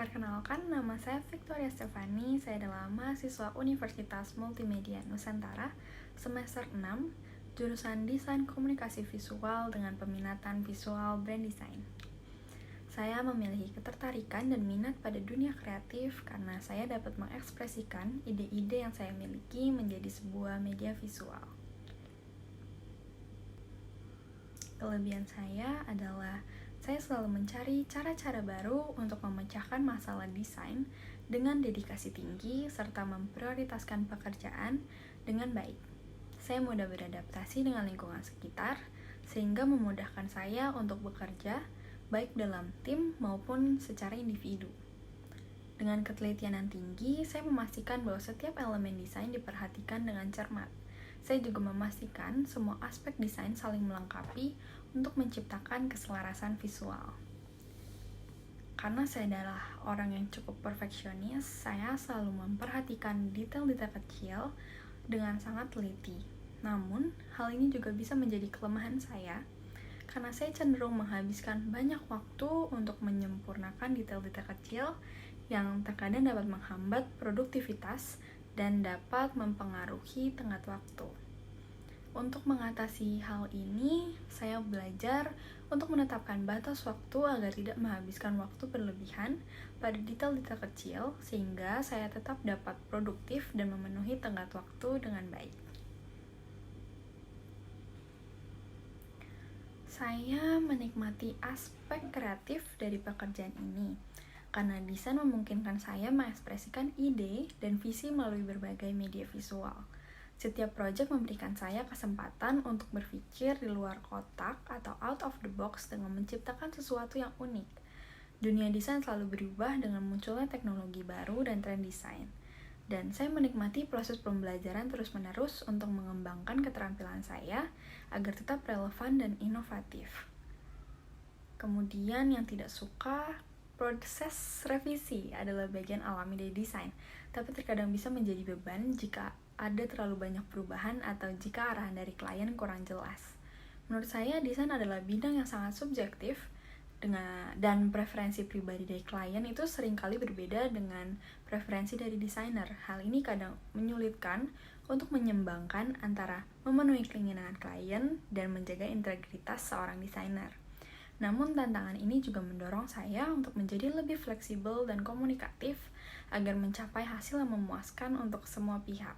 Perkenalkan, nama saya Victoria Stefani. Saya adalah mahasiswa Universitas Multimedia Nusantara semester 6, jurusan Desain Komunikasi Visual dengan peminatan Visual Brand Design. Saya memiliki ketertarikan dan minat pada dunia kreatif karena saya dapat mengekspresikan ide-ide yang saya miliki menjadi sebuah media visual. Kelebihan saya adalah saya selalu mencari cara-cara baru untuk memecahkan masalah desain dengan dedikasi tinggi serta memprioritaskan pekerjaan dengan baik. Saya mudah beradaptasi dengan lingkungan sekitar sehingga memudahkan saya untuk bekerja baik dalam tim maupun secara individu. Dengan ketelitian yang tinggi, saya memastikan bahwa setiap elemen desain diperhatikan dengan cermat. Saya juga memastikan semua aspek desain saling melengkapi untuk menciptakan keselarasan visual. Karena saya adalah orang yang cukup perfeksionis, saya selalu memperhatikan detail-detail kecil dengan sangat teliti. Namun, hal ini juga bisa menjadi kelemahan saya, karena saya cenderung menghabiskan banyak waktu untuk menyempurnakan detail-detail kecil yang terkadang dapat menghambat produktivitas dan dapat mempengaruhi tenggat waktu. Untuk mengatasi hal ini, saya belajar untuk menetapkan batas waktu agar tidak menghabiskan waktu berlebihan pada detail-detail kecil, sehingga saya tetap dapat produktif dan memenuhi tenggat waktu dengan baik. Saya menikmati aspek kreatif dari pekerjaan ini, karena desain memungkinkan saya mengekspresikan ide dan visi melalui berbagai media visual. Setiap proyek memberikan saya kesempatan untuk berpikir di luar kotak atau out of the box dengan menciptakan sesuatu yang unik. Dunia desain selalu berubah dengan munculnya teknologi baru dan tren desain. Dan saya menikmati proses pembelajaran terus-menerus untuk mengembangkan keterampilan saya agar tetap relevan dan inovatif. Kemudian yang tidak suka, proses revisi adalah bagian alami dari desain, tapi terkadang bisa menjadi beban jika ada terlalu banyak perubahan atau jika arahan dari klien kurang jelas. Menurut saya, desain adalah bidang yang sangat subjektif dan preferensi pribadi dari klien itu seringkali berbeda dengan preferensi dari desainer. Hal ini kadang menyulitkan untuk menyeimbangkan antara memenuhi keinginan klien dan menjaga integritas seorang desainer. Namun tantangan ini juga mendorong saya untuk menjadi lebih fleksibel dan komunikatif agar mencapai hasil yang memuaskan untuk semua pihak.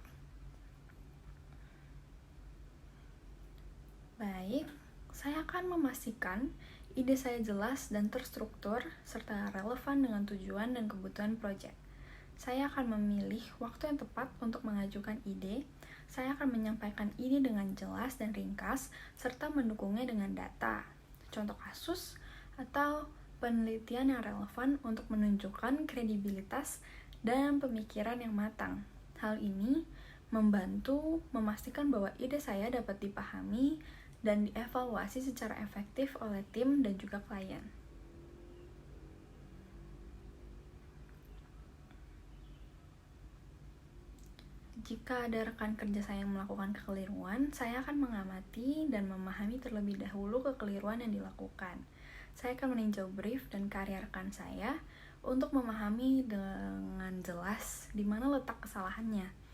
Baik, saya akan memastikan ide saya jelas dan terstruktur serta relevan dengan tujuan dan kebutuhan proyek. Saya akan memilih waktu yang tepat untuk mengajukan ide. Saya akan menyampaikan ide dengan jelas dan ringkas serta mendukungnya dengan data, contoh kasus, atau penelitian yang relevan untuk menunjukkan kredibilitas dan pemikiran yang matang. Hal ini membantu memastikan bahwa ide saya dapat dipahami dan dievaluasi secara efektif oleh tim dan juga klien. Jika ada rekan kerja saya yang melakukan kekeliruan, saya akan mengamati dan memahami terlebih dahulu kekeliruan yang dilakukan. Saya akan meninjau brief dan karya rekan saya untuk memahami dengan jelas di mana letak kesalahannya.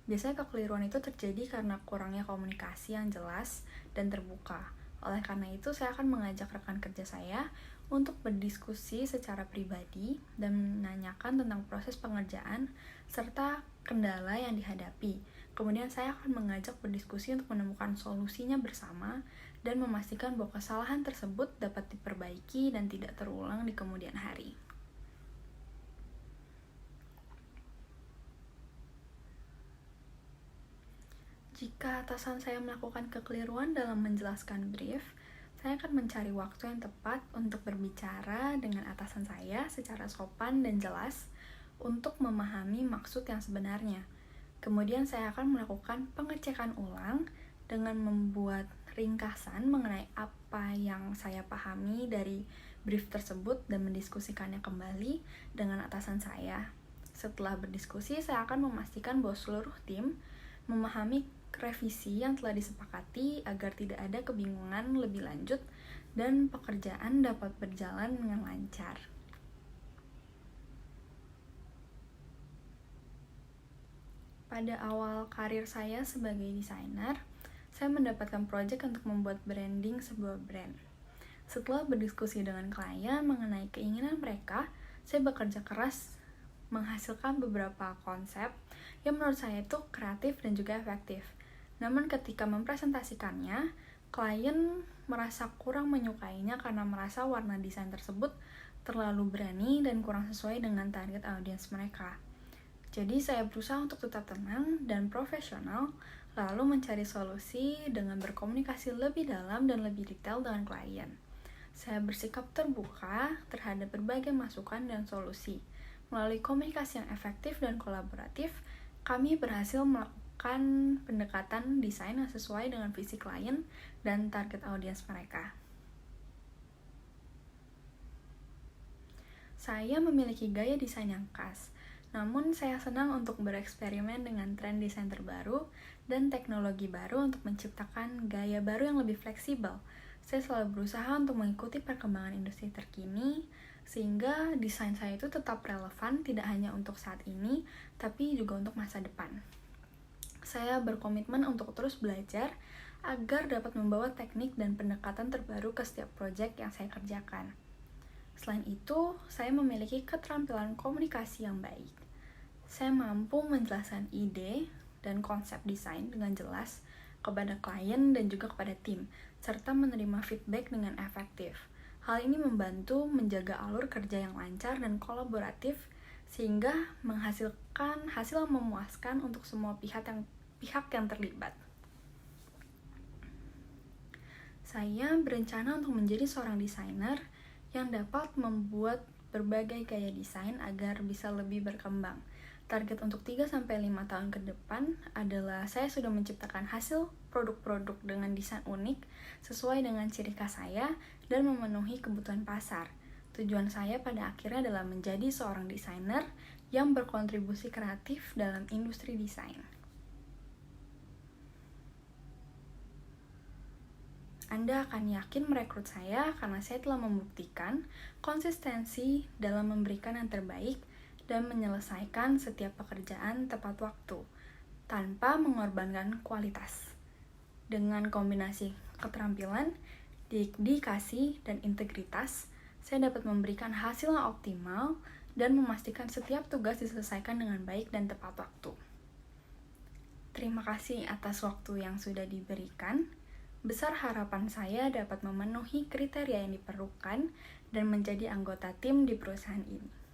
Biasanya kekeliruan itu terjadi karena kurangnya komunikasi yang jelas dan terbuka. Oleh karena itu, saya akan mengajak rekan kerja saya untuk berdiskusi secara pribadi dan menanyakan tentang proses pengerjaan serta kendala yang dihadapi. Kemudian saya akan mengajak berdiskusi untuk menemukan solusinya bersama dan memastikan bahwa kesalahan tersebut dapat diperbaiki dan tidak terulang di kemudian hari. Jika atasan saya melakukan kekeliruan dalam menjelaskan brief, saya akan mencari waktu yang tepat untuk berbicara dengan atasan saya secara sopan dan jelas untuk memahami maksud yang sebenarnya. Kemudian saya akan melakukan pengecekan ulang dengan membuat ringkasan mengenai apa yang saya pahami dari brief tersebut dan mendiskusikannya kembali dengan atasan saya. Setelah berdiskusi, saya akan memastikan bahwa seluruh tim memahami revisi yang telah disepakati agar tidak ada kebingungan lebih lanjut dan pekerjaan dapat berjalan dengan lancar. Pada awal karir saya sebagai desainer, saya mendapatkan proyek untuk membuat branding sebuah brand. Setelah berdiskusi dengan klien mengenai keinginan mereka, saya bekerja keras menghasilkan beberapa konsep yang menurut saya itu kreatif dan juga efektif. Namun ketika mempresentasikannya, klien merasa kurang menyukainya karena merasa warna desain tersebut terlalu berani dan kurang sesuai dengan target audiens mereka. Jadi saya berusaha untuk tetap tenang dan profesional, lalu mencari solusi dengan berkomunikasi lebih dalam dan lebih detail dengan klien. Saya bersikap terbuka terhadap berbagai masukan dan solusi. Melalui komunikasi yang efektif dan kolaboratif, kami berhasil melakukan pendekatan desain yang sesuai dengan visi klien dan target audiens mereka. Saya memiliki gaya desain yang khas, namun saya senang untuk bereksperimen dengan tren desain terbaru dan teknologi baru untuk menciptakan gaya baru yang lebih fleksibel. Saya selalu berusaha untuk mengikuti perkembangan industri terkini, sehingga desain saya itu tetap relevan tidak hanya untuk saat ini, tapi juga untuk masa depan. Saya berkomitmen untuk terus belajar agar dapat membawa teknik dan pendekatan terbaru ke setiap proyek yang saya kerjakan. Selain itu, saya memiliki keterampilan komunikasi yang baik. Saya mampu menjelaskan ide dan konsep desain dengan jelas kepada klien dan juga kepada tim, serta menerima feedback dengan efektif. Hal ini membantu menjaga alur kerja yang lancar dan kolaboratif, sehingga menghasilkan hasil yang memuaskan untuk semua pihak yang terlibat. Saya berencana untuk menjadi seorang desainer yang dapat membuat berbagai gaya desain agar bisa lebih berkembang. Target untuk 3-5 tahun ke depan adalah saya sudah menciptakan hasil produk-produk dengan desain unik sesuai dengan ciri khas saya dan memenuhi kebutuhan pasar. Tujuan saya pada akhirnya adalah menjadi seorang desainer yang berkontribusi kreatif dalam industri desain. Anda akan yakin merekrut saya karena saya telah membuktikan konsistensi dalam memberikan yang terbaik dan menyelesaikan setiap pekerjaan tepat waktu, tanpa mengorbankan kualitas. Dengan kombinasi keterampilan, dedikasi, dan integritas, saya dapat memberikan hasil yang optimal dan memastikan setiap tugas diselesaikan dengan baik dan tepat waktu. Terima kasih atas waktu yang sudah diberikan. Besar harapan saya dapat memenuhi kriteria yang diperlukan dan menjadi anggota tim di perusahaan ini.